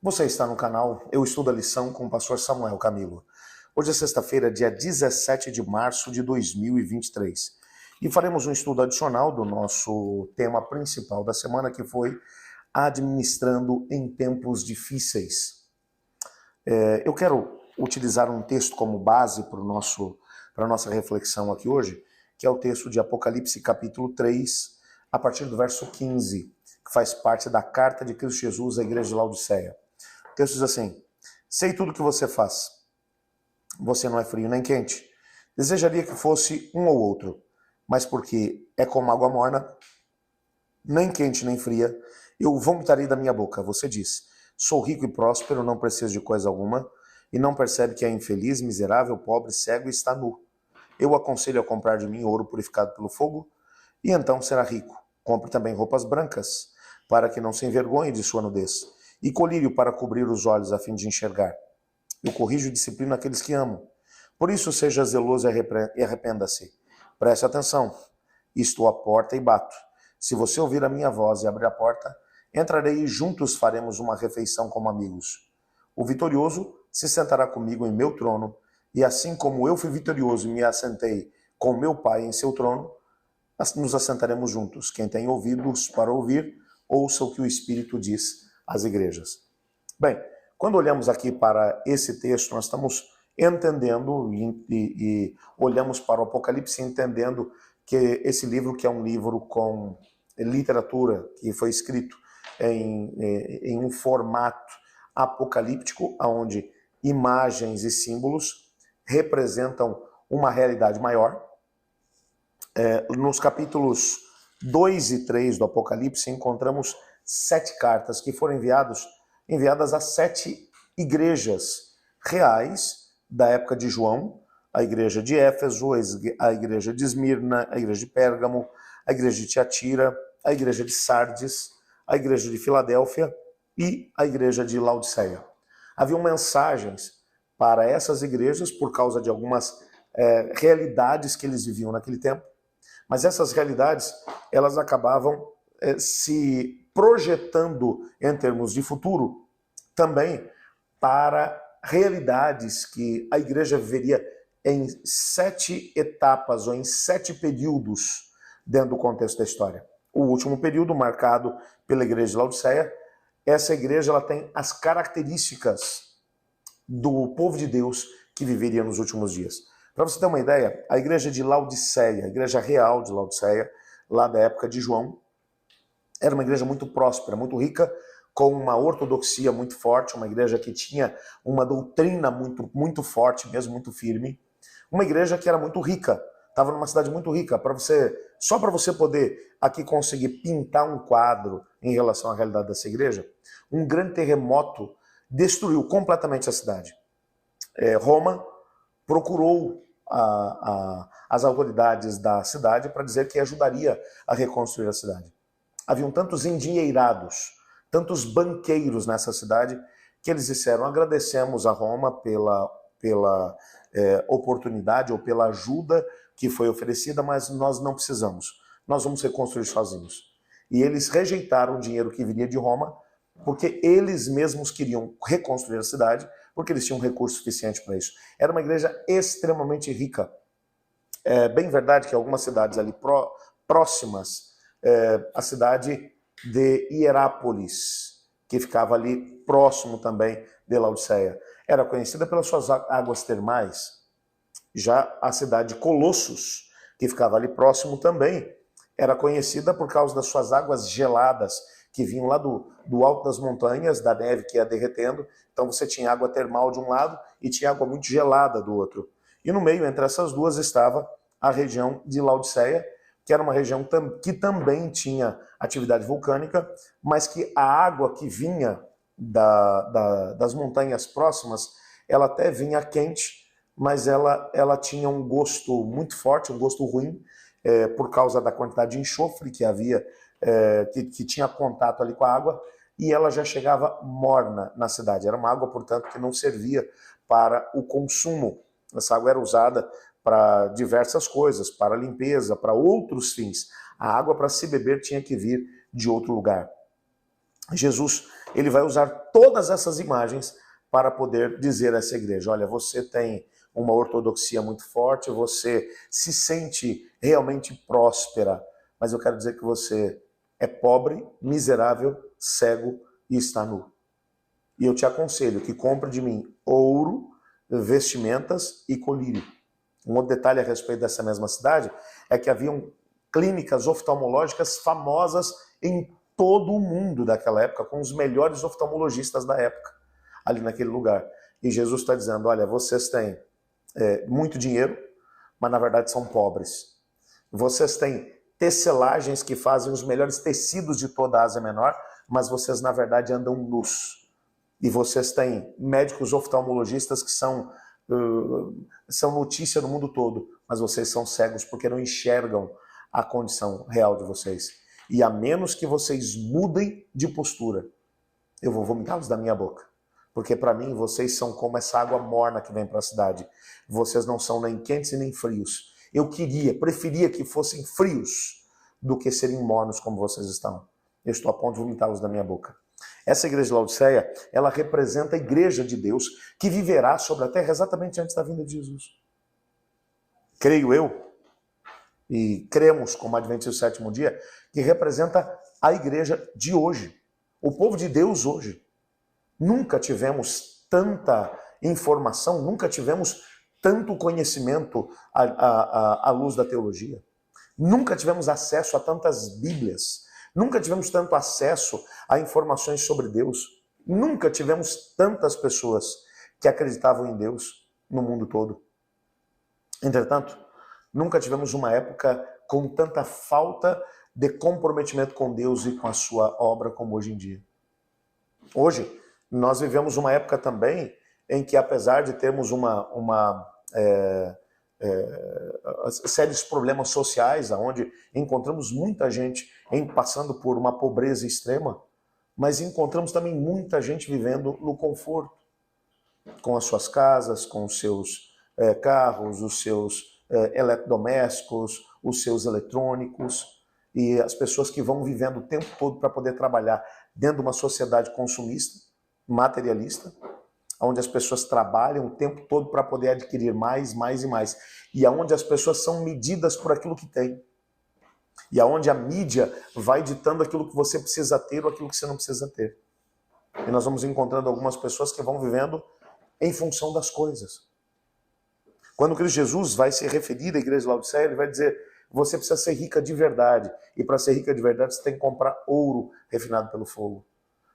Você está no canal Eu Estudo a Lição com o pastor Samuel Camilo. Hoje é sexta-feira, dia 17 de março de 2023. E faremos um estudo adicional do nosso tema principal da semana, que foi Administrando em Tempos Difíceis. Eu quero utilizar um texto como base para a nossa reflexão aqui hoje, que é o texto de Apocalipse capítulo 3, a partir do verso 15, que faz parte da carta de Cristo Jesus à igreja de Laodiceia. O texto diz assim: sei tudo que você faz. Você não é frio nem quente. Desejaria que fosse um ou outro, mas porque é como água morna, nem quente nem fria, eu vomitarei da minha boca. Você diz: sou rico e próspero, não preciso de coisa alguma, e não percebe que é infeliz, miserável, pobre, cego e está nu. Eu aconselho a comprar de mim ouro purificado pelo fogo, e então será rico. Compre também roupas brancas, para que não se envergonhe de sua nudez, e colírio para cobrir os olhos a fim de enxergar. Eu corrijo e disciplino aqueles que amo. Por isso seja zeloso e arrependa-se. Preste atenção. Estou à porta e bato. Se você ouvir a minha voz e abrir a porta, entrarei e juntos faremos uma refeição como amigos. O vitorioso se sentará comigo em meu trono, e assim como eu fui vitorioso e me assentei com meu Pai em seu trono, nos assentaremos juntos. Quem tem ouvidos para ouvir, ouça o que o Espírito diz às igrejas. Bem, quando olhamos aqui para esse texto, nós estamos entendendo e olhamos para o Apocalipse entendendo que esse livro, que é um livro com literatura, que foi escrito em um formato apocalíptico, onde imagens e símbolos representam uma realidade maior. Nos capítulos 2 e 3 do Apocalipse, encontramos 7 cartas que foram enviadas a 7 igrejas reais da época de João: a igreja de Éfeso, a igreja de Esmirna, a igreja de Pérgamo, a igreja de Tiatira, a igreja de Sardes, a igreja de Filadélfia e a igreja de Laodiceia. Haviam mensagens para essas igrejas por causa de algumas realidades que eles viviam naquele tempo, mas essas realidades elas acabavam se projetando em termos de futuro também para realidades que a igreja viveria em 7 etapas ou em 7 períodos dentro do contexto da história. O último período, marcado pela igreja de Laodiceia, essa igreja ela tem as características do povo de Deus que viveria nos últimos dias. Para você ter uma ideia, a igreja de Laodiceia, a igreja real de Laodiceia, lá da época de João, era uma igreja muito próspera, muito rica, com uma ortodoxia muito forte, uma igreja que tinha uma doutrina muito forte, mesmo muito firme, uma igreja que era muito rica, estava numa cidade muito rica. Só para você poder aqui conseguir pintar um quadro em relação à realidade dessa igreja, um grande terremoto destruiu completamente a cidade. Roma procurou as autoridades da cidade para dizer que ajudaria a reconstruir a cidade. Haviam tantos endinheirados, tantos banqueiros nessa cidade, que eles disseram: agradecemos a Roma pela oportunidade ou pela ajuda que foi oferecida, mas nós não precisamos, nós vamos reconstruir sozinhos. E eles rejeitaram o dinheiro que viria de Roma, porque eles mesmos queriam reconstruir a cidade, porque eles tinham recurso suficiente para isso. Era uma igreja extremamente rica. É bem verdade que algumas cidades ali próximas, a cidade de Hierápolis, que ficava ali próximo também de Laodiceia, era conhecida pelas suas águas termais. Já a cidade de Colossos, que ficava ali próximo também, era conhecida por causa das suas águas geladas, que vinham lá do alto das montanhas, da neve que ia derretendo. Então você tinha água termal de um lado e tinha água muito gelada do outro. E no meio, entre essas duas, estava a região de Laodiceia, que era uma região que também tinha atividade vulcânica, mas que a água que vinha das montanhas próximas, ela até vinha quente, mas ela tinha um gosto muito forte, um gosto ruim, por causa da quantidade de enxofre que havia, que tinha contato ali com a água, e ela já chegava morna na cidade. Era uma água, portanto, que não servia para o consumo. Essa água era usada para diversas coisas, para limpeza, para outros fins. A água para se beber tinha que vir de outro lugar. Jesus Ele vai usar todas essas imagens para poder dizer a essa igreja: olha, você tem uma ortodoxia muito forte, você se sente realmente próspera, mas eu quero dizer que você é pobre, miserável, cego e está nu. E eu te aconselho que compre de mim ouro, vestimentas e colírio. Um outro detalhe a respeito dessa mesma cidade é que haviam clínicas oftalmológicas famosas em todo o mundo daquela época, com os melhores oftalmologistas da época, ali naquele lugar. E Jesus está dizendo: olha, vocês têm muito dinheiro, mas na verdade são pobres. Vocês têm tecelagens que fazem os melhores tecidos de toda a Ásia Menor, mas vocês na verdade andam nus. E vocês têm médicos oftalmologistas que são notícia no mundo todo, mas vocês são cegos porque não enxergam a condição real de vocês. E a menos que vocês mudem de postura, eu vou vomitá-los da minha boca. Porque para mim vocês são como essa água morna que vem para a cidade. Vocês não são nem quentes e nem frios. Eu preferia que fossem frios do que serem mornos como vocês estão. Eu estou a ponto de vomitá-los da minha boca. Essa igreja de Laodiceia, ela representa a igreja de Deus que viverá sobre a terra exatamente antes da vinda de Jesus. Creio eu, e cremos como Adventista do sétimo dia, que representa a igreja de hoje. O povo de Deus hoje. Nunca tivemos tanta informação, nunca tivemos tanto conhecimento à luz da teologia. Nunca tivemos acesso a tantas Bíblias. Nunca tivemos tanto acesso a informações sobre Deus. Nunca tivemos tantas pessoas que acreditavam em Deus no mundo todo. Entretanto, nunca tivemos uma época com tanta falta de comprometimento com Deus e com a sua obra como hoje em dia. Hoje, nós vivemos uma época também em que, apesar de termos sérios problemas sociais, onde encontramos muita gente passando por uma pobreza extrema, mas encontramos também muita gente vivendo no conforto, com as suas casas, com os seus carros, os seus eletrodomésticos, os seus eletrônicos, e as pessoas que vão vivendo o tempo todo para poder trabalhar dentro de uma sociedade consumista, materialista, onde as pessoas trabalham o tempo todo para poder adquirir mais, mais e mais. E onde as pessoas são medidas por aquilo que têm. E onde a mídia vai ditando aquilo que você precisa ter ou aquilo que você não precisa ter. E nós vamos encontrando algumas pessoas que vão vivendo em função das coisas. Quando Cristo Jesus vai se referir à igreja de Laodiceia, ele vai dizer: você precisa ser rica de verdade. E para ser rica de verdade, você tem que comprar ouro refinado pelo fogo.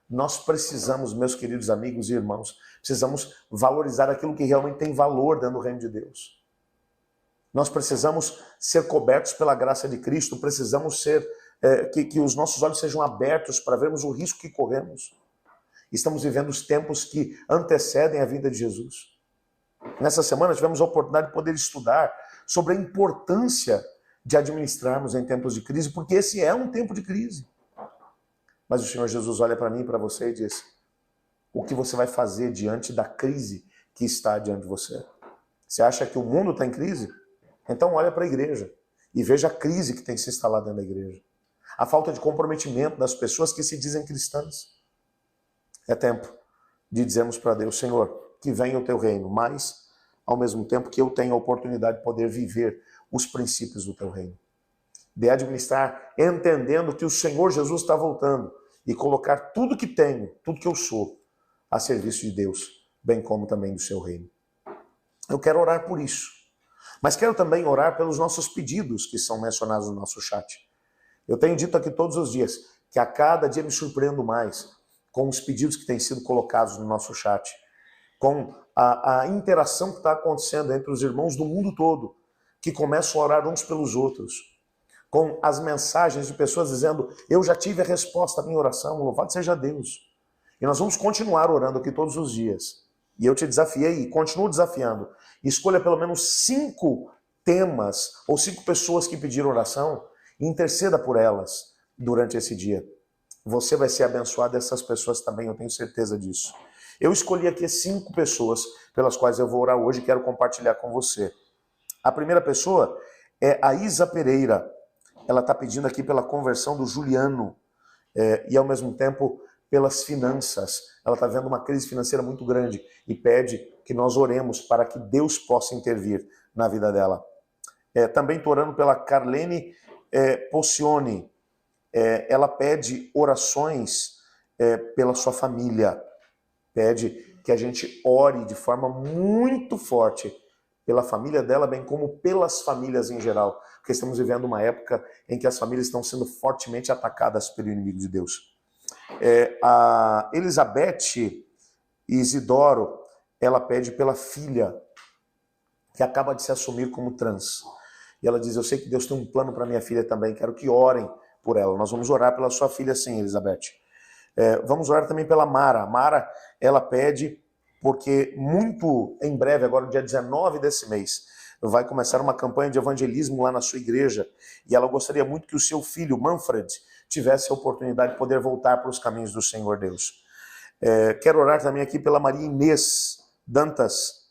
Nós precisamos, meus queridos amigos e irmãos, precisamos valorizar aquilo que realmente tem valor dentro do reino de Deus. Nós precisamos ser cobertos pela graça de Cristo, precisamos que os nossos olhos sejam abertos para vermos o risco que corremos. Estamos vivendo os tempos que antecedem a vinda de Jesus. Nessa semana tivemos a oportunidade de poder estudar sobre a importância de administrarmos em tempos de crise, porque esse é um tempo de crise. Mas o Senhor Jesus olha para mim e para você e diz: o que você vai fazer diante da crise que está diante de você? Você acha que o mundo está em crise? Então olha para a igreja e veja a crise que tem se instalado dentro da igreja. A falta de comprometimento das pessoas que se dizem cristãs. É tempo de dizermos para Deus: Senhor, que venha o teu reino, mas ao mesmo tempo que eu tenha a oportunidade de poder viver os princípios do teu reino. De administrar entendendo que o Senhor Jesus está voltando e colocar tudo que tenho, tudo que eu sou, a serviço de Deus, bem como também do seu reino. Eu quero orar por isso, mas quero também orar pelos nossos pedidos que são mencionados no nosso chat. Eu tenho dito aqui todos os dias que a cada dia me surpreendo mais com os pedidos que têm sido colocados no nosso chat, com a interação que está acontecendo entre os irmãos do mundo todo, que começam a orar uns pelos outros, com as mensagens de pessoas dizendo: eu já tive a resposta à minha oração, louvado seja Deus. E nós vamos continuar orando aqui todos os dias. E eu te desafiei e continuo desafiando. Escolha pelo menos 5 temas ou 5 pessoas que pediram oração e interceda por elas durante esse dia. Você vai ser abençoado dessas pessoas também, eu tenho certeza disso. Eu escolhi aqui 5 pessoas pelas quais eu vou orar hoje e quero compartilhar com você. A primeira pessoa é a Isa Pereira. Ela está pedindo aqui pela conversão do Juliano e ao mesmo tempo pelas finanças. Ela está vendo uma crise financeira muito grande e pede que nós oremos para que Deus possa intervir na vida dela. Também estou orando pela Carlene Possione. Ela pede orações pela sua família. Pede que a gente ore de forma muito forte pela família dela, bem como pelas famílias em geral, porque estamos vivendo uma época em que as famílias estão sendo fortemente atacadas pelo inimigo de Deus. A Elizabeth Isidoro, ela pede pela filha que acaba de se assumir como trans. E ela diz, eu sei que Deus tem um plano para minha filha também, quero que orem por ela. Nós vamos orar pela sua filha sim, Elizabeth. Vamos orar também pela Mara. Mara, ela pede porque muito em breve, agora no dia 19 desse mês, vai começar uma campanha de evangelismo lá na sua igreja. E ela gostaria muito que o seu filho, Manfred, tivesse a oportunidade de poder voltar para os caminhos do Senhor Deus. Quero orar também aqui pela Maria Inês Dantas.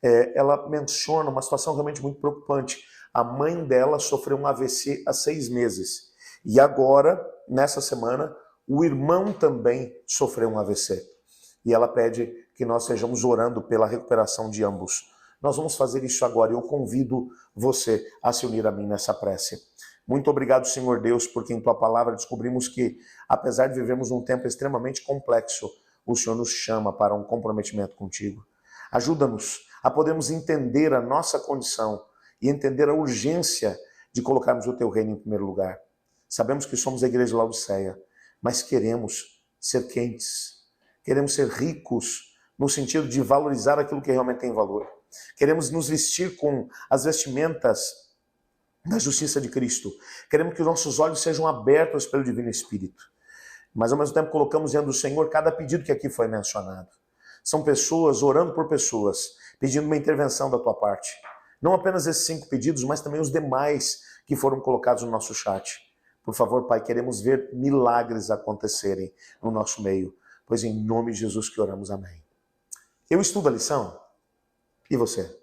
Ela menciona uma situação realmente muito preocupante. A mãe dela sofreu um AVC há 6 meses. E agora, nessa semana, o irmão também sofreu um AVC. E ela pede que nós estejamos orando pela recuperação de ambos. Nós vamos fazer isso agora e eu convido você a se unir a mim nessa prece. Muito obrigado, Senhor Deus, porque em Tua palavra descobrimos que, apesar de vivermos num tempo extremamente complexo, o Senhor nos chama para um comprometimento contigo. Ajuda-nos a podermos entender a nossa condição e entender a urgência de colocarmos o Teu reino em primeiro lugar. Sabemos que somos a igreja de Laodiceia, mas queremos ser quentes, queremos ser ricos no sentido de valorizar aquilo que realmente tem valor. Queremos nos vestir com as vestimentas da justiça de Cristo. Queremos que os nossos olhos sejam abertos pelo Divino Espírito. Mas ao mesmo tempo colocamos diante do Senhor cada pedido que aqui foi mencionado. São pessoas orando por pessoas, pedindo uma intervenção da tua parte. Não apenas esses 5 pedidos, mas também os demais que foram colocados no nosso chat. Por favor, Pai, queremos ver milagres acontecerem no nosso meio, pois em nome de Jesus que oramos, amém. Eu estudo a lição, e você?